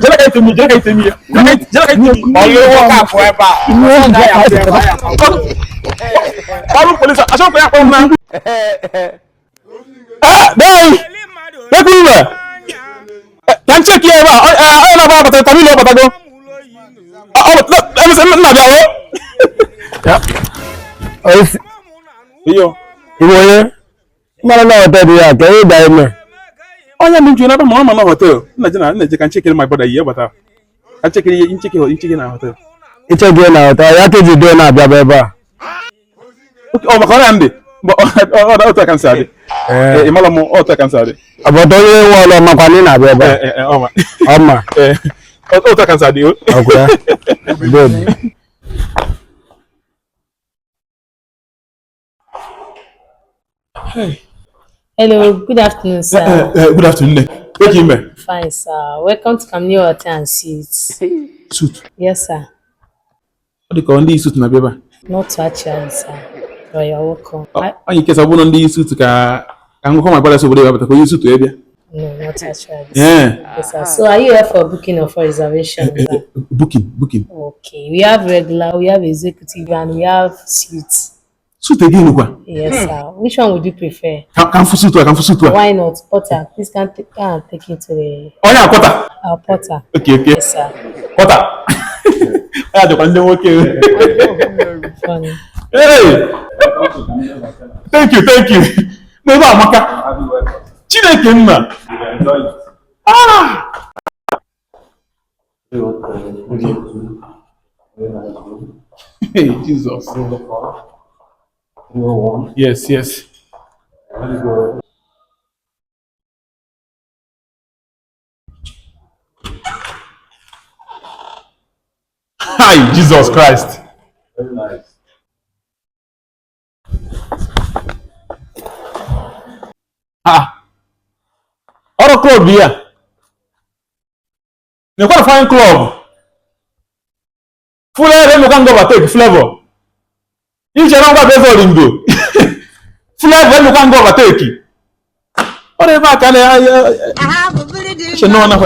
Jela ka itemi. Oyo wo ka forever. Baru police aso ko ya ko na. Dai. Ekunle. Kan check here ba. Na ba bata tabi lo bata go. Na bia wo. Ya. Iyo. Iwoye. Mara na hotel ya ke e dai me. Onya mi juna ba mama na hotel. Na je kan check my brother here bata. Kan check in check na hotel. Iche ge na hotel ya ke ji do na bia ba ba. Okay, oh makara ande. But auto can say. Imala mo auto can say. Abodo ye wo lo makwani na bia ba. Oma. Auto can say. Okay. Good. Hey. Hello, good afternoon, sir. Good afternoon. Wake him. Fine, sir. Welcome to Camille Hotel and Suites. Suit. Yes, sir. What do you call this suit na beba? Not to actually, sir. But you're welcome. You can say one this suit ka I'm come my brother so we but ko suit e bia. No, not actually. Yeah. Yes, sir. So are you here for booking or for reservation? Booking. Okay. We have regular, we have executive, and we have suites. Suit again kwa. Yes, sir. Which one would you prefer? Can for suit. Why not? Porter, please can take you to the Oh yeah, quarter. Porter. Okay. Yes, sir. Quarter. I don't know okay. Funny. Hey. Thank you. Never amaka. Chineke nna. Hey, Jesus. Yes. Hi, Jesus Christ. Very nice. Other club here. You can't find club. Full air, you can go overtake flavor. If you don't have a ringo. Full air, you can go overtake. Whatever can I should know enough.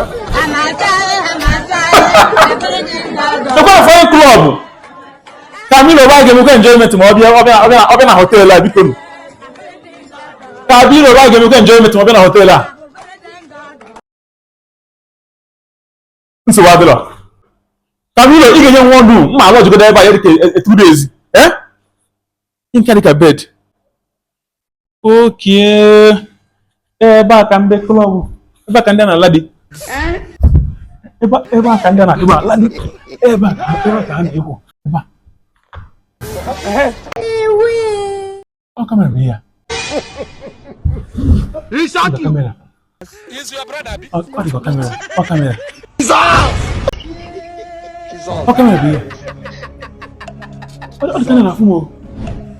You can't find club. Camilo Wage, you can enjoyment to open a hotel like because Camilo Wage, you can enjoyment to open a hotel. So what do you? Camilo, you can one do. My Lord, you go there by 2 days. In carry a bed. Okay. Back and back club. Back and then a laddie. Back and then a laddie. Back and then oh, come here. He's camera. He's your brother. Oh, camera. Oh, camera. Oh, camera here. Oh, the camera fumo.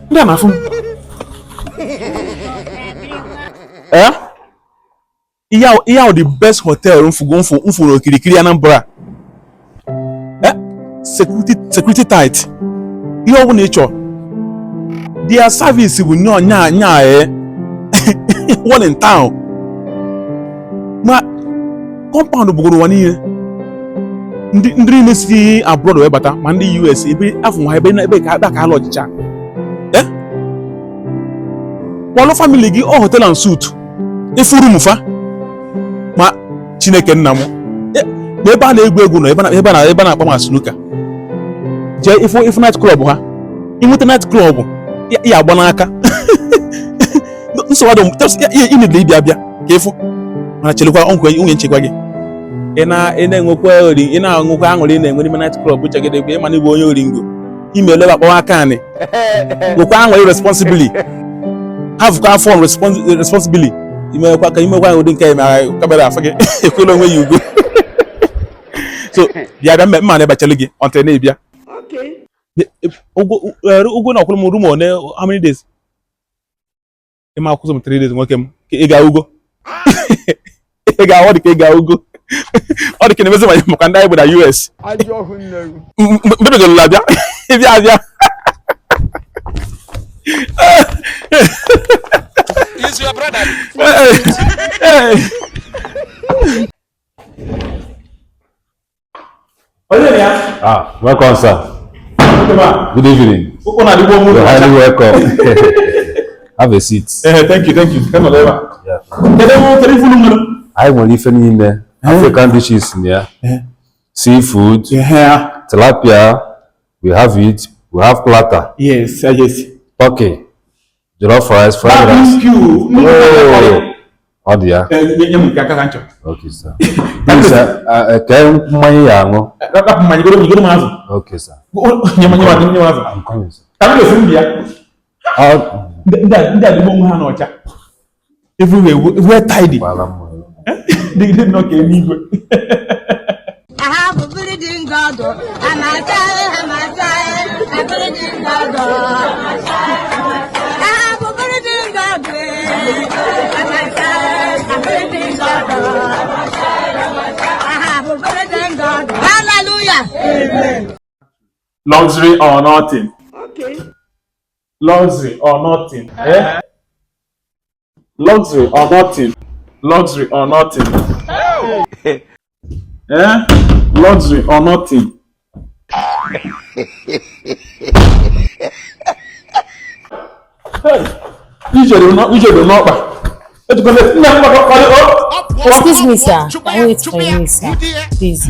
Camera fumo. Iya the best hotel unfu kirikiri Anambra. Security tight. Your nature. Their service will know one in town. Ma compound buguru wani ndri nesi abroad we bata ma ndi US ebe afun ha ebe na ebe ka ka lodge cha. One family gi all hotel and suite. Ifuru mufa. Ma Chineke nna mu. Ebe na egwu no ebe na akpa ma snooker. Je if night club ha. Inwete night club ya agba n'aka. So what just you need to be careful. Mana chelekwa onko unye nchekwa gị. Ina nwekwa ori, ina nwekwa anwụrụ na enwe night club chegede gbe ma na bụ onye oringo. Imele ba kpọwa aka ani. Nwekwa anwụrụ responsibly. Have fun responsibly. Imekwa odi nke kamera afa gị. Ekwelo onwe you go. So, bia ga mma na ba chele gị until na bia. Okay. Ugo na okulu mu room on how many days? Ema akuzo mu 3 days nwoke m. Ị ga ugo. Ị ga wodi ka ị ga ugo. Ọ dị ka na-emezi ma ka ndị anyị bụ na US. Ajọ hụ nne. Mbebe golo labia. Bia. He's your brother. Welcome, sir. Good evening. You're highly welcome. Have a seat. Thank you. Come on, Yeah. I will even in African dishes in here. Seafood, tilapia, we have it. We have platter. Yes. Okay. Jollof rice, fried rice. Oh dear. Okay, sir. Please, okay, sir. I'm coming, sir. Everywhere tidy. They did not get me. I have a belief in God. I'm a child. I believe in God. I have a belief in God. I'm a child. I believe in God. I have a belief in God. Hallelujah. Amen. Luxury or nothing. Okay. Luxury or nothing. Luxury or nothing. Luxury or nothing. Luxury or nothing. Excuse me, sir. Can you wait for me, sir? Please.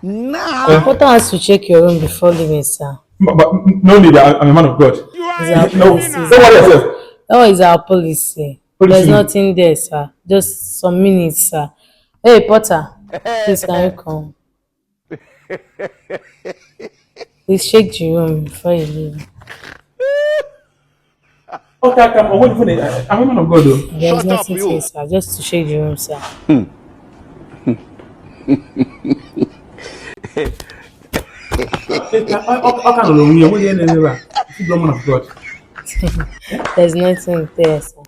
Important has to check your room before leaving, sir. But no need, I'm a man of God. It's our policy, Don't worry yourself. That is our policy. There's nothing there, sir. Just some minutes, sir. Hey, Potter. Please, can you come? Please shake the room before you leave. Okay, I'm waiting for it. I'm a man of God, though. There's nothing here, sir. Just to shake the room, sir. There's nothing there, sir.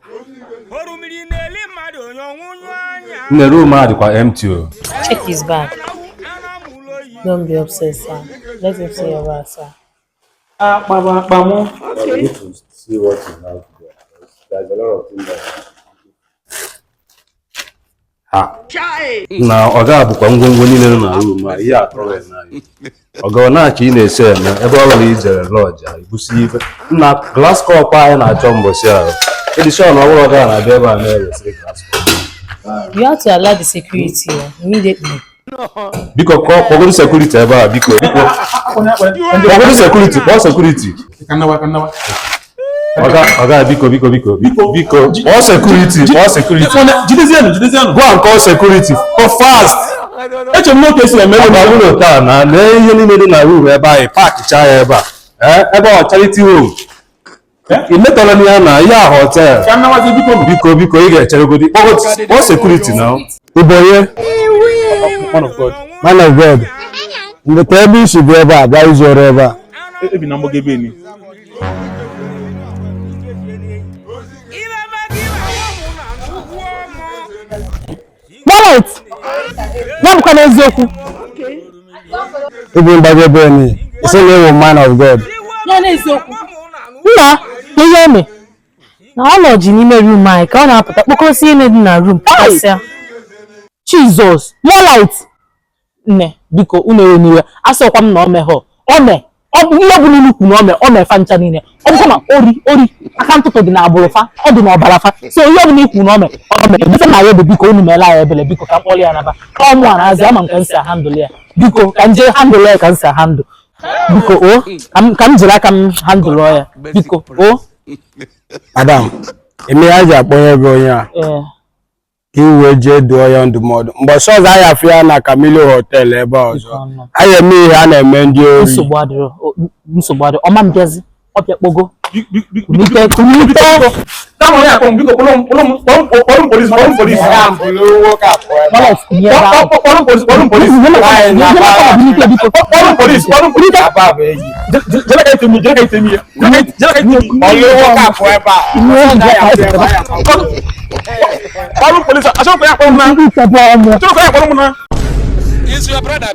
The room is empty. Check his bag. Don't be upset, sir. Let him say your word, sir. I need to see what you have there. There's a lot of things there. Now, Oga bukwa ngwongwo niile nọ na room a ihe atọrọ ya n'anya. Oga na-achọ ị na-ese eme ebe ọ bụla ijere lodge a ibusi ibe. Na glass cup anyị na-achọ mbọsị ahụ. Edison ọ bụrụ Oga na-abịa ebe a na-eresịrị glass cup. You have to allow the security immediately. Biko kpọgoro security ebe a biko. Kpọgoro security, kpọọ security. Oga, biko. All security. Go and call security. Go fast. Eche m n'oke si eme ụlọ taa na lee ihe niile dị na room ebe anyị park cha ya ebe a. Ebe ọ charity home. I metọrọ m ya na ya hotel. Biko ị ga-echeregodi. Kpọọ security now. Iboye. Man of God. Ndeta ebe isi bụ ebe a bịa izu ọrụ ebe a. Ebi na mgboge ebe ni. Moment! Not eziokwu. Even by the it's a man of God. No, eziokwu. Nna, ihe eme. Na ọ nọ ji n'ime room anyị ka ọ na-apụta kpọkọsi ihe dị na room. Jesus, more light. Nne, biko unu eniwe. Asọkwa m na o meho. Ọ bụ ihe bụ n'ukwu na o mefa ncha niile. Ọ bụ ma ori aka ntụtụ dị na agbụrụ fa, ọ dị na ọbara fa. So ihe bụ n'ukwu na o me. Biko na ya bụ biko unu meela ya ebele biko ka mkpọli ya naba. Ka ọ mụ na-azị ama nke nsi handle ya. Biko ka nje handle ya ka nsi handle. Biko ka m jiri aka m handle ya. Biko Adam, eme ya ji akpọnye ebe onye a. Iwe je duo ya ndụmọdụ. Mgbe ọzọ anyị afọ ya na Camilo Hotel ebe ọzọ. Anyị eme ihe a na-eme ndị ori. Nsogbu adịrọ. Ọma mbịazi. Ọ bịa kpogo. Kunite. Come on, biko police. Police. Is your brother?